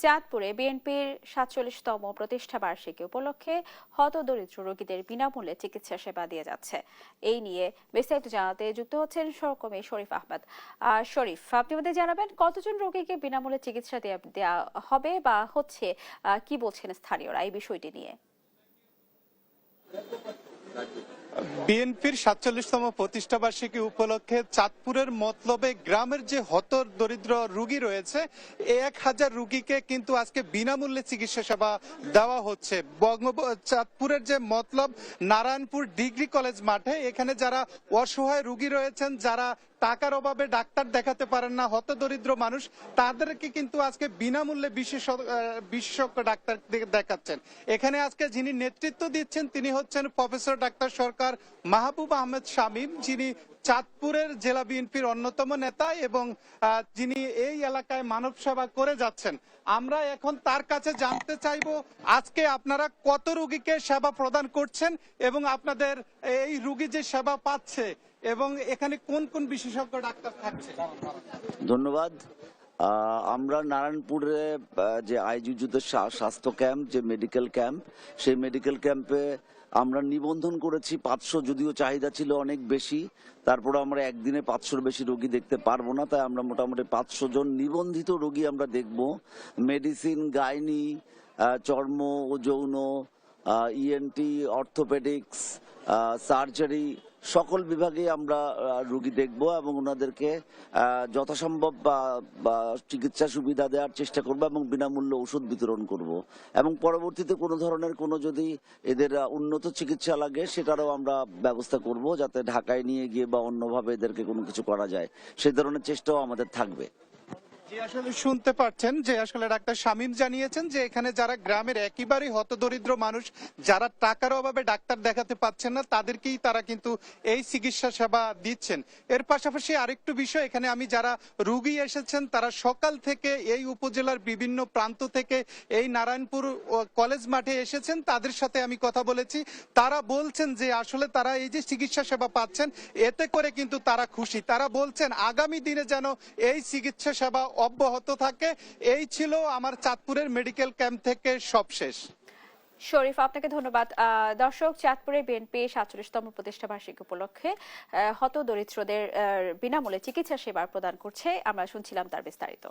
চাঁদপুরে বিএনপির ৪৭তম প্রতিষ্ঠা বার্ষিকী উপলক্ষে হতদরিদ্র রোগীদের বিনামূল্যে চিকিৎসা সেবা দিয়ে যাচ্ছে। এই নিয়ে বিস্তারিত জানাতে যুক্ত হচ্ছেন সহকর্মী শরীফ আহমেদ। শরীফ, আপনি আমাদের জানাবেন কতজন রোগীকে বিনামূল্যে চিকিৎসা দেওয়া হবে বা হচ্ছে, কি বলছেন স্থানীয়রা এই বিষয়টি নিয়ে? বিএনপির ৪৭তম প্রতিষ্ঠা বার্ষিকী উপলক্ষে চাঁদপুরের মতলবে গ্রামের যে হতদরিদ্র রোগী রয়েছে ১,০০০ রোগীকে কিন্তু আজকে বিনামূল্যে চিকিৎসা সেবা দেওয়া হচ্ছে। চাঁদপুরের যে মতলব নারায়ণপুর ডিগ্রি কলেজ মাঠে, এখানে যারা অসহায় রোগী রয়েছেন, যারা টাকার অভাবে ডাক্তার দেখাতে পারেন না, হতদরিদ্র মানুষ, তাদেরকে কিন্তু আজকে বিনামূল্যে বিশেষজ্ঞ ডাক্তার দেখাচ্ছেন। এখানে আজকে যিনি নেতৃত্ব দিচ্ছেন তিনি হচ্ছেন প্রফেসর ডাক্তার সরকার মাহবুব আহমেদ শামীম, যিনি চাঁদপুরের জেলা বিএনপির অন্যতম নেতা এবং যিনি এই এলাকায় মানব সেবা করে যাচ্ছেন। আমরা এখন তার কাছে জানতে চাইবো আজকে আপনারা কত রোগীকে সেবা প্রদান করছেন এবং আপনাদের এই রোগী যে সেবা পাচ্ছে এবং এখানে কোন কোন বিশেষজ্ঞ ডাক্তার থাকছে। ধন্যবাদ। আমরা নারায়ণপুরে যে আইজিযুত স্বাস্থ্য ক্যাম্প, যে মেডিকেল ক্যাম্প, সেই মেডিকেল ক্যাম্পে আমরা নিবন্ধন করেছি ৫০০, যদিও চাহিদা ছিল অনেক বেশি। তারপরে আমরা একদিনে ৫০০-র বেশি রোগী দেখতে পারবো না, তাই আমরা মোটামুটি ৫০০ জন নিবন্ধিত রোগী আমরা দেখব। মেডিসিন, গাইনি, চর্ম ও যৌন, ইএনটি, অর্থোপেডিক্স, সার্জারি, সকল বিভাগে আমরা রোগী দেখব এবং ওনাদেরকে যথাসম্ভব চিকিৎসা সুবিধা দেওয়ার চেষ্টা করব এবং বিনামূল্যে ওষুধ বিতরণ করব। এবং পরবর্তীতে কোনো ধরনের কোনো যদি এদের উন্নত চিকিৎসা লাগে সেটারও আমরা ব্যবস্থা করব, যাতে ঢাকায় নিয়ে গিয়ে বা অন্যভাবে এদেরকে কোনো কিছু করা যায়, সেই ধরনের চেষ্টাও আমাদের থাকবে। জি, আসলে শুনতে পাচ্ছেন যে আসলে ডাক্তার শামীম জানিয়েছেন যে এখানে যারা গ্রামের একেবারেই হতদরিদ্র মানুষ, যারা টাকার অভাবে ডাক্তার দেখাতে পাচ্ছেন না, তাদেরকেই তারা কিন্তু এই চিকিৎসা সেবা দিচ্ছেন। এর পাশাপাশি আরেকটু বিষয়, এখানে আমি যারা রোগী এসেছেন তারা সকাল থেকে এই উপজেলার বিভিন্ন প্রান্ত থেকে এই নারায়ণপুর কলেজ মাঠে এসেছেন, তাদের সাথে আমি কথা বলেছি। তারা বলছেন যে আসলে তারা এই যে চিকিৎসা সেবা পাচ্ছেন এতে করে কিন্তু তারা খুশি। তারা বলছেন আগামী দিনে যেন এই চিকিৎসা সেবা অব্যাহত থাকে। এই ছিল আমার চাঁদপুরের মেডিকেল ক্যাম্প থেকে সবশেষ। শরীফ, আপনাকে ধন্যবাদ। দর্শক, চাঁদপুরে বিএনপি ৪৭তম প্রতিষ্ঠা বার্ষিকী উপলক্ষে হতদরিদ্রদের বিনামূল্যে চিকিৎসা সেবা প্রদান করছে, আমরা শুনছিলাম তার বিস্তারিত।